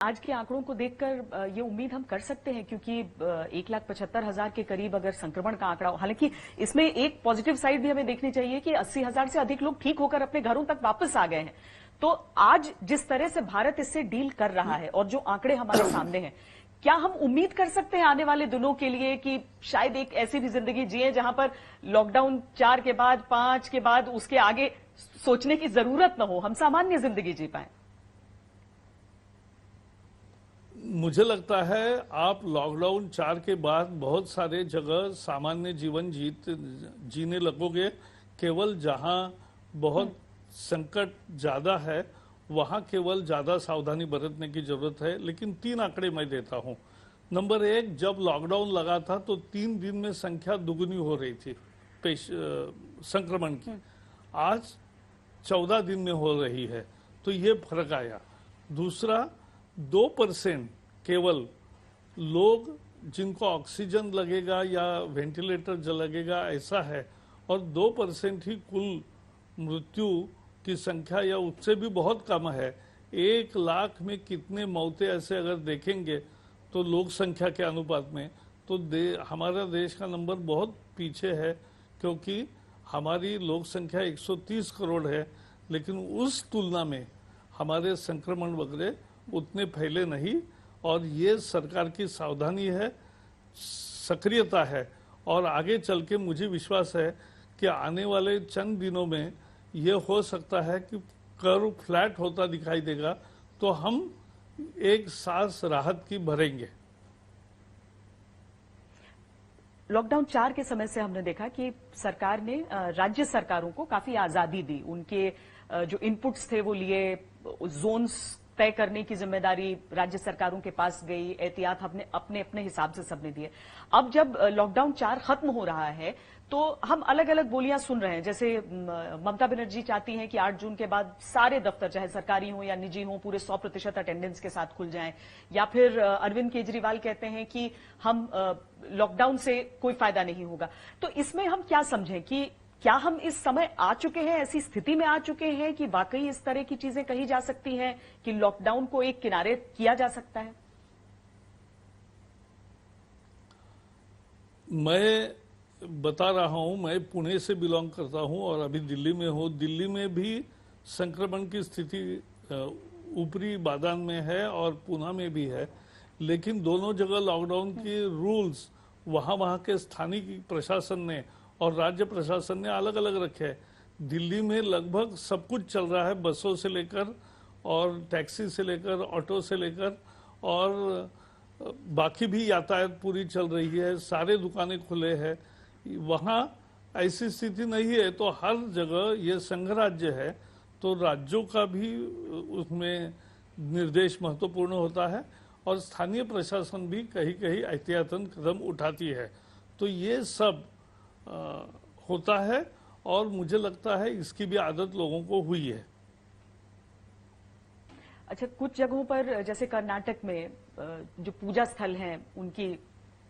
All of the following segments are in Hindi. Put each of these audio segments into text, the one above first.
आज के आंकड़ों को देखकर ये उम्मीद हम कर सकते हैं, क्योंकि 1,75,000 के करीब अगर संक्रमण का आंकड़ा, हालांकि इसमें एक पॉजिटिव साइड भी हमें देखनी चाहिए कि 80,000 से अधिक लोग ठीक होकर अपने घरों तक वापस आ गए हैं। तो आज जिस तरह से भारत इससे डील कर रहा है और जो आंकड़े हमारे सामने हैं, क्या हम उम्मीद कर सकते हैं आने वाले दिनों के लिए कि शायद एक ऐसी भी जिंदगी जिए जहां पर लॉकडाउन 4 के बाद, 5 के बाद, उसके आगे सोचने की जरूरत न हो, हम सामान्य जिंदगी जी पाए? मुझे लगता है आप लॉकडाउन 4 के बाद बहुत सारे जगह सामान्य जीवन जीने लगोगे। केवल जहां बहुत संकट ज्यादा है वहां केवल ज्यादा सावधानी बरतने की जरूरत है। लेकिन 3 आंकड़े मैं देता हूं। नंबर 1, जब लॉकडाउन लगा था तो 3 दिन में संख्या दुगुनी हो रही थी संक्रमण की। आज 14 दिन में हो रही है, तो ये फर्क आया। दूसरा, 2% केवल लोग जिनको ऑक्सीजन लगेगा या वेंटिलेटर लगेगा ऐसा है, और 2% ही कुल मृत्यु की संख्या या उससे भी बहुत कम है। 1 लाख में कितने मौतें ऐसे अगर देखेंगे तो लोक संख्या के अनुपात में, तो हमारा देश का नंबर बहुत पीछे है, क्योंकि हमारी लोक संख्या 130 करोड़ है, लेकिन उस तुलना में हमारे संक्रमण वगैरह उतने फैले नहीं। और ये सरकार की सावधानी है, सक्रियता है, और आगे चल के मुझे विश्वास है कि आने वाले चंद दिनों में ये हो सकता है कि कर्व फ्लैट होता दिखाई देगा, तो हम एक सांस राहत की भरेंगे। लॉकडाउन 4 के समय से हमने देखा कि सरकार ने राज्य सरकारों को काफी आजादी दी। उनके जो इनपुट्स थे वो लिए, जोन्स तय करने की जिम्मेदारी राज्य सरकारों के पास गई, एहतियात अपने अपने हिसाब से सबने दिए। अब जब लॉकडाउन 4 खत्म हो रहा है तो हम अलग अलग बोलियां सुन रहे हैं। जैसे ममता बनर्जी चाहती हैं कि 8 जून के बाद सारे दफ्तर, चाहे सरकारी हो या निजी हो, पूरे 100% अटेंडेंस के साथ खुल जाएं। या फिर अरविंद केजरीवाल कहते हैं कि हम लॉकडाउन से कोई फायदा नहीं होगा। तो इसमें हम क्या समझें कि क्या हम इस समय आ चुके हैं, ऐसी स्थिति में आ चुके हैं कि वाकई इस तरह की चीजें कही जा सकती हैं कि लॉकडाउन को एक किनारे किया जा सकता है? मैं बता रहा हूं, मैं पुणे से बिलोंग करता हूं और अभी दिल्ली में हूं। दिल्ली में भी संक्रमण की स्थिति ऊपरी बादान में है और पुणे में भी है, लेकिन दोनों जगह लॉकडाउन के रूल्स वहां के स्थानीय प्रशासन ने और राज्य प्रशासन ने अलग अलग रखे हैं। दिल्ली में लगभग सब कुछ चल रहा है, बसों से लेकर और टैक्सी से लेकर, ऑटो से लेकर, और बाकी भी यातायात पूरी चल रही है, सारे दुकानें खुले हैं। वहाँ ऐसी स्थिति नहीं है। तो हर जगह ये संघ राज्य है, तो राज्यों का भी उसमें निर्देश महत्वपूर्ण होता है, और स्थानीय प्रशासन भी कहीं कहीं एहतियातन कदम उठाती है। तो ये सब होता है, और मुझे लगता है इसकी भी आदत लोगों को हुई है। अच्छा, कुछ जगहों पर जैसे कर्नाटक में जो पूजा स्थल हैं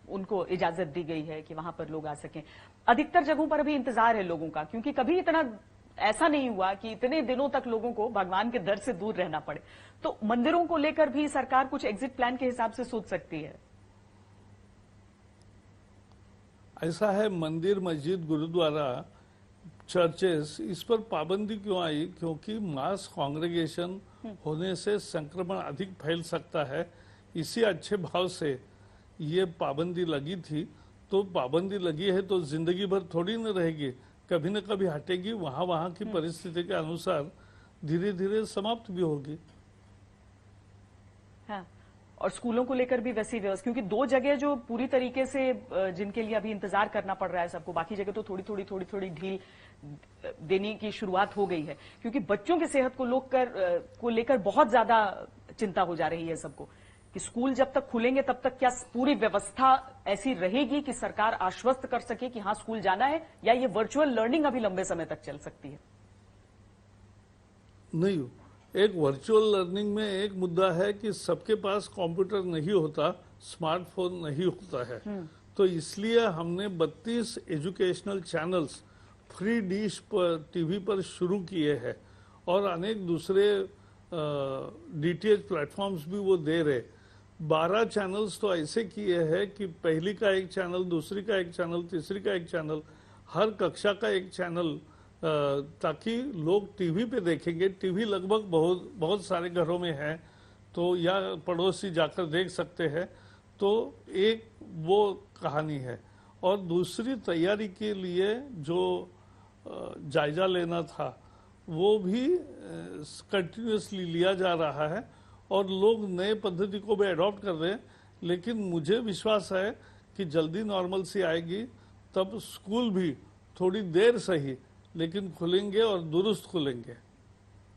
उनको इजाजत दी गई है कि वहां पर लोग आ सकें। अधिकतर जगहों पर अभी इंतजार है लोगों का, क्योंकि कभी इतना ऐसा नहीं हुआ कि इतने दिनों तक लोगों को भगवान के दर से दूर रहना पड़े। तो मंदिरों को लेकर भी सरकार कुछ एग्जिट प्लान के हिसाब से सोच सकती है? ऐसा है, मंदिर, मस्जिद, गुरुद्वारा, चर्चेस, इस पर पाबंदी क्यों आई? क्योंकि मास कांग्रेगेशन होने से संक्रमण अधिक फैल सकता है। इसी अच्छे भाव से ये पाबंदी लगी थी। तो पाबंदी लगी है तो जिंदगी भर थोड़ी न रहेगी, कभी न कभी हटेगी। वहां की परिस्थिति के अनुसार धीरे धीरे समाप्त भी होगी। हाँ, और स्कूलों को लेकर भी वैसी व्यवस्था, क्योंकि 2 जगह जो पूरी तरीके से जिनके लिए अभी इंतजार करना पड़ रहा है सबको, बाकी जगह तो थोड़ी ढील देने की शुरुआत हो गई है। क्योंकि बच्चों की सेहत को लेकर बहुत ज्यादा चिंता हो जा रही है सबको कि स्कूल जब तक खुलेंगे तब तक क्या पूरी व्यवस्था ऐसी रहेगी कि सरकार आश्वस्त कर सके कि हाँ स्कूल जाना है, या ये वर्चुअल लर्निंग अभी लंबे समय तक चल सकती है? नहीं, एक वर्चुअल लर्निंग में एक मुद्दा है कि सबके पास कंप्यूटर नहीं होता, स्मार्टफोन नहीं होता है। तो इसलिए हमने 32 एजुकेशनल चैनल्स फ्री डिश पर टीवी पर शुरू किए हैं, और अनेक दूसरे डीटीएच प्लेटफॉर्म्स भी वो दे रहे। 12 चैनल्स तो ऐसे किए हैं कि पहली का एक चैनल, दूसरी का एक चैनल, तीसरी का एक चैनल, हर कक्षा का एक चैनल, ताकि लोग टीवी पे देखेंगे। टीवी लगभग बहुत बहुत सारे घरों में है, तो या पड़ोसी जाकर देख सकते हैं। तो एक वो कहानी है। और दूसरी तैयारी के लिए जो जायजा लेना था वो भी कंटिन्यूसली लिया जा रहा है और लोग नए पद्धति को भी अडॉप्ट कर रहे हैं। लेकिन मुझे विश्वास है कि जल्दी नॉर्मलसी आएगी, तब स्कूल भी थोड़ी देर सही लेकिन खुलेंगे और दुरुस्त खुलेंगे।